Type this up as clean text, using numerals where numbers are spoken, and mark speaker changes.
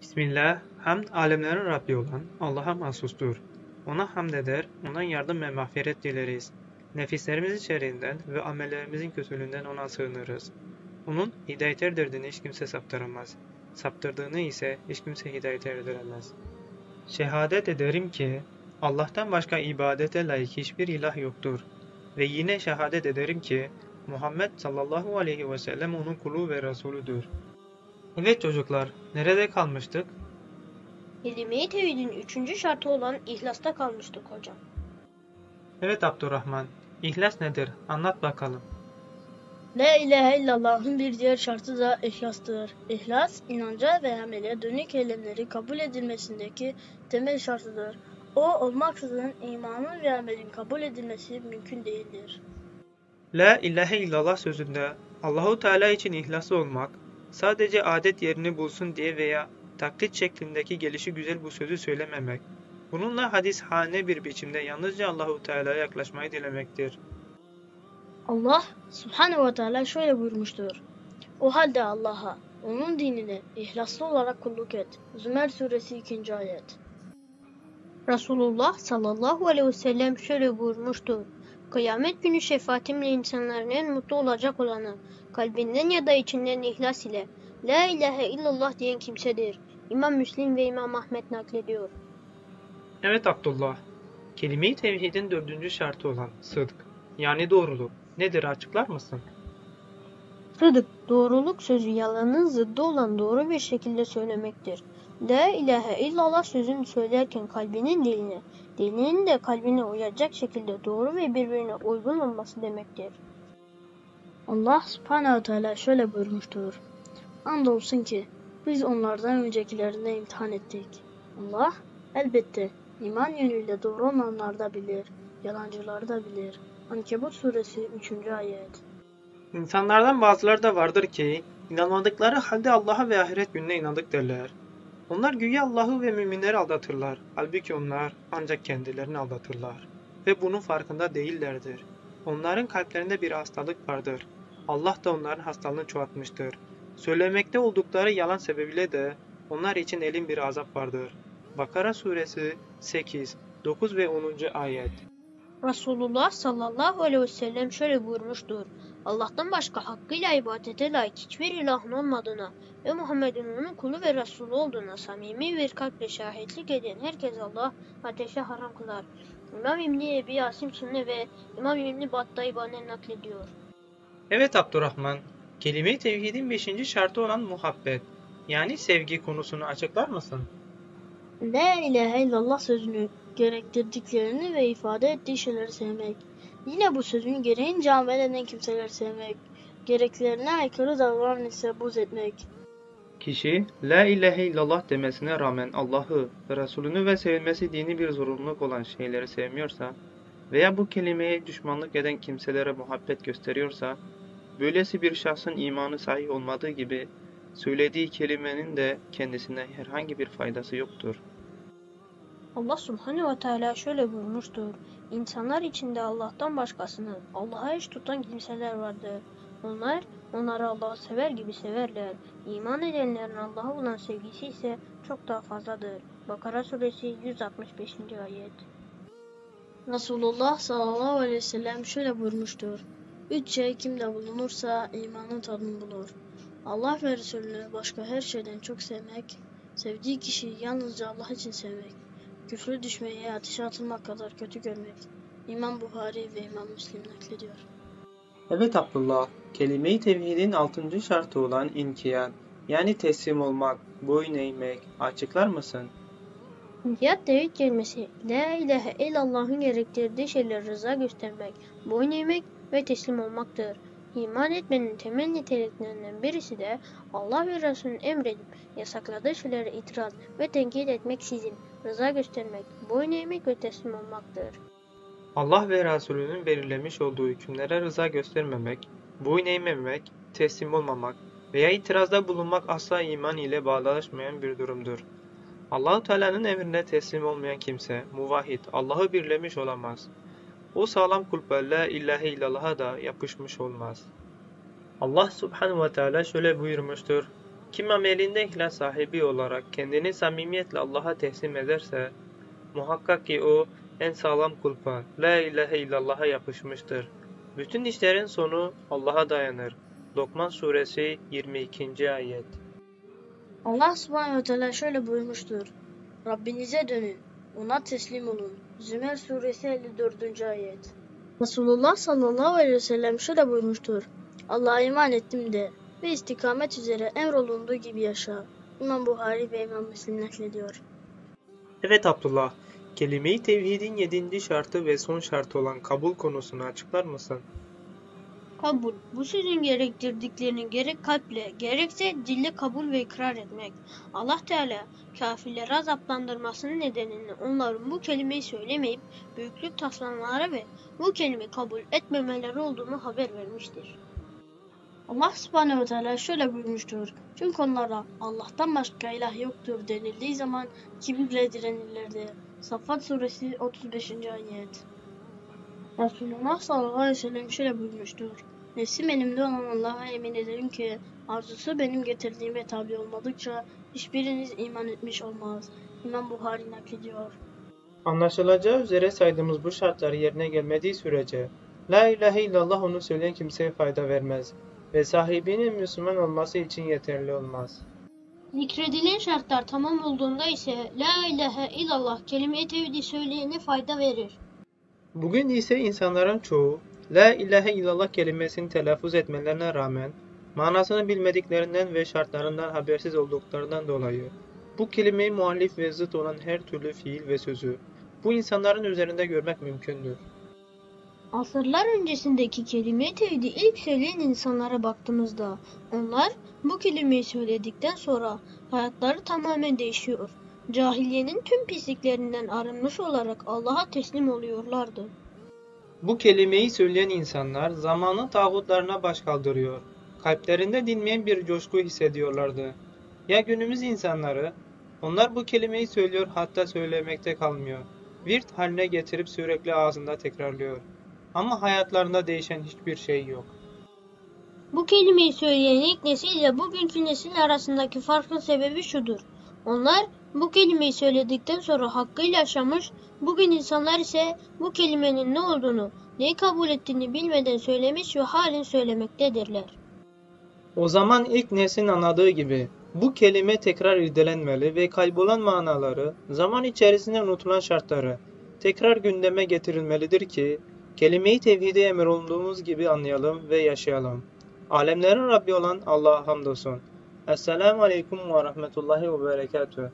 Speaker 1: Bismillah, hamd alemlerin Rabbi olan Allah'a mahsustur. Ona hamd eder, ondan yardım ve mağfiret dileriz. Nefislerimizin şerrinden ve amellerimizin kötülüğünden ona sığınırız. Onun hidayet erdirdiğini hiç kimse saptıramaz. Saptırdığını ise hiç kimse hidayet erdiremez. Şehadet ederim ki Allah'tan başka ibadete layık hiçbir ilah yoktur. Ve yine şehadet ederim ki Muhammed sallallahu aleyhi ve sellem onun kulu ve Resulüdür. Evet çocuklar, nerede kalmıştık?
Speaker 2: Kelime-i tevhidin 3. şartı olan ihlasta kalmıştık hocam.
Speaker 1: Evet Abdurrahman, İhlas nedir? Anlat bakalım.
Speaker 3: La ilahe illallah'ın bir diğer şartı da ihlastır. İhlas, inanca ve amele dönük eylemleri kabul edilmesindeki temel şartıdır. O olmaksızın imanın ve amelin kabul edilmesi mümkün değildir.
Speaker 1: La ilahe illallah sözünde Allahu Teala için ihlaslı olmak, sadece adet yerini bulsun diye veya taklit şeklindeki gelişigüzel bu sözü söylememek, bununla hadishane bir biçimde yalnızca Allahu Teala'ya yaklaşmayı dilemektir.
Speaker 3: Allah subhanehu ve teala şöyle buyurmuştur. O halde Allah'a, onun dinine ihlaslı olarak kulluk et. Zümer suresi 2. ayet.
Speaker 2: Resulullah sallallahu aleyhi ve sellem şöyle buyurmuştur. Kıyamet günü şefaatimle insanların en mutlu olacak olanı, kalbinden ya da içinden ihlas ile La ilahe illallah diyen kimsedir. İmam Müslim ve İmam Ahmet naklediyor.
Speaker 1: Evet Abdullah, kelime-i tevhidin 4. şartı olan sıdk, yani doğruluk, nedir açıklar mısın?
Speaker 2: Sıdık, doğruluk sözü yalanın zıddı olan doğru bir şekilde söylemektir. La ilahe illallah sözünü söylerken kalbinin diline, dilinin de kalbine uyacak şekilde doğru ve birbirine uygun olması demektir.
Speaker 3: Allah subhanehu ve teala şöyle buyurmuştur. Andolsun ki biz onlardan öncekilerini imtihan ettik. Allah elbette iman yönüyle doğru olanları da bilir, yalancıları da bilir. Ankebut suresi 3. ayet.
Speaker 1: İnsanlardan bazıları da vardır ki, inanmadıkları halde Allah'a ve ahiret gününe inandık derler. Onlar güya Allah'ı ve müminleri aldatırlar. Halbuki onlar ancak kendilerini aldatırlar. Ve bunun farkında değillerdir. Onların kalplerinde bir hastalık vardır. Allah da onların hastalığını çoğaltmıştır. Söylemekte oldukları yalan sebebiyle de onlar için elin bir azap vardır. Bakara suresi 8, 9 ve 10. ayet.
Speaker 2: Resulullah sallallahu aleyhi ve sellem şöyle buyurmuştur. Allah'tan başka hakkıyla ibadete layık hiçbir ilahın olmadığına ve Muhammed'in onun kulu ve Resulü olduğuna samimi bir kalple şahitlik eden herkes Allah ateşe haram kılar. İmam İbni Ebi Asim Sünne ve İmam İbni Battaybanen naklediyor.
Speaker 1: Evet Abdurrahman, kelime-i tevhidin 5. şartı olan muhabbet, yani sevgi konusunu açıklar mısın?
Speaker 3: La ilahe illallah sözünü gerektirdiklerini ve ifade ettiği şeyleri sevmek. Yine bu sözün gereğince amel eden kimseleri sevmek. Gereklerine aykırı davranan ise buz etmek.
Speaker 1: Kişi, La ilahe illallah demesine rağmen Allah'ı, Resulünü ve sevilmesi dini bir zorunluluk olan şeyleri sevmiyorsa veya bu kelimeye düşmanlık eden kimselere muhabbet gösteriyorsa, böylesi bir şahsın imanı sahih olmadığı gibi, söylediği kelimenin de kendisine herhangi bir faydası yoktur.
Speaker 2: Allah subhanehu ve teala şöyle buyurmuştur. İnsanlar içinde Allah'tan başkasını Allah'a eş tutan kimseler vardır. Onlar onları Allah'ı sever gibi severler. İman edenlerin Allah'a olan sevgisi ise çok daha fazladır. Bakara suresi 165. ayet.
Speaker 3: Resulullah sallallahu aleyhi ve sellem şöyle buyurmuştur. 3 şey kimde bulunursa imanın tadını bulur. Allah ve Resulünü başka her şeyden çok sevmek, sevdiği kişiyi yalnızca Allah için sevmek, küfre düşmeyi ateşe atılmak kadar kötü görmek. İmam Buhari ve İmam Müslim naklediyor.
Speaker 1: Evet Abdullah, kelime-i tevhidin 6. şartı olan inkiyat, yani teslim olmak, boyun eğmek, açıklar mısın?
Speaker 2: İnkiyat tevhid kelimesi La ilahe illallah'ın gerektirdiği şeylere rıza göstermek, boyun eğmek ve teslim olmaktır. İman etmenin temel niteliklerinden birisi de Allah ve Resulünün emredip yasakladığı şeylere itiraz ve tenkit etmeksizin rıza göstermek, boyun eğmek ve teslim olmaktır.
Speaker 1: Allah ve Resulünün belirlemiş olduğu hükümlere rıza göstermemek, boyun eğmemek, teslim olmamak veya itirazda bulunmak asla iman ile bağdaşmayan bir durumdur. Allah-u Teala'nın emrine teslim olmayan kimse, muvahhid, Allah'ı birlemiş olamaz. O sağlam kulpa la ilahe illallah'a da yapışmış olmaz. Allah subhanahu ve teala şöyle buyurmuştur. Kim amelinde ihlas sahibi olarak kendini samimiyetle Allah'a teslim ederse, muhakkak ki o en sağlam kulpa, La ilahe illallah'a yapışmıştır. Bütün işlerin sonu Allah'a dayanır. Lokman suresi 22. ayet.
Speaker 3: Allah subhanehu ve teala şöyle buyurmuştur. Rabbinize dönün, ona teslim olun. Zümer suresi 54. ayet. Resulullah sallallahu aleyhi ve sellem şöyle buyurmuştur. Allah'a iman ettim de ve istikamet üzere emrolunduğu gibi yaşa. İmam Buhari ve İmam Müslim naklediyor.
Speaker 1: Evet Abdullah, kelime-i tevhidin 7. şartı ve son şartı olan kabul konusunu açıklar mısın?
Speaker 2: Kabul, bu sözün gerektirdiklerini gerek kalple, gerekse dille kabul ve ikrar etmek. Allah Teala kafirleri azaplandırmasının nedenini onların bu kelimeyi söylemeyip büyüklük taslamaları ve bu kelimeyi kabul etmemeleri olduğunu haber vermiştir.
Speaker 3: Allah subhanehu ve teala şöyle buyurmuştur. Çünkü onlara Allah'tan başka ilah yoktur denildiği zaman kibirle direnirlerdi. Saffat suresi 35. ayet. Resulullah sallallahu aleyhi ve sellem şöyle buyurmuştur. Nefsim elimde olan Allah'a yemin ederim ki arzusu benim getirdiğime tabi olmadıkça hiçbiriniz iman etmiş olmaz. İmam Buhari naklediyor.
Speaker 1: Anlaşılacağı üzere saydığımız bu şartlar yerine gelmediği sürece La ilahe illallah onu söyleyen kimseye fayda vermez ve sahibinin Müslüman olması için yeterli olmaz.
Speaker 2: Zikredilen şartlar tamam olduğunda ise La ilahe illallah kelime-i tevhidi söyleyene fayda verir.
Speaker 1: Bugün ise insanların çoğu La ilahe illallah kelimesini telaffuz etmelerine rağmen manasını bilmediklerinden ve şartlarından habersiz olduklarından dolayı bu kelimeyi muhalif ve zıt olan her türlü fiil ve sözü bu insanların üzerinde görmek mümkündür.
Speaker 2: Asırlar öncesindeki kelime-i tevhidi ilk söyleyen insanlara baktığımızda onlar bu kelimeyi söyledikten sonra hayatları tamamen değişiyor. Cahiliyenin tüm pisliklerinden arınmış olarak Allah'a teslim oluyorlardı.
Speaker 1: Bu kelimeyi söyleyen insanlar zamanın tağutlarına baş kaldırıyor. Kalplerinde dinmeyen bir coşku hissediyorlardı. Ya günümüz insanları, onlar bu kelimeyi söylüyor hatta söylemekte kalmıyor. Virt haline getirip sürekli ağzında tekrarlıyor. Ama hayatlarında değişen hiçbir şey yok.
Speaker 2: Bu kelimeyi söyleyen ilk nesil ile bugünkü nesil arasındaki farkın sebebi şudur. Onlar bu kelimeyi söyledikten sonra hakkıyla yaşamış, bugün insanlar ise bu kelimenin ne olduğunu, neyi kabul ettiğini bilmeden söylemiş ve halen söylemektedirler.
Speaker 1: O zaman ilk neslin anladığı gibi bu kelime tekrar irdelenmeli ve kaybolan manaları, zaman içerisinde unutulan şartları tekrar gündeme getirilmelidir ki kelime-i tevhidi emrolunduğumuz gibi anlayalım ve yaşayalım. Alemlerin Rabbi olan Allah'a hamdolsun. Esselamu Aleyküm ve Rahmetullahi ve Berekatuhu.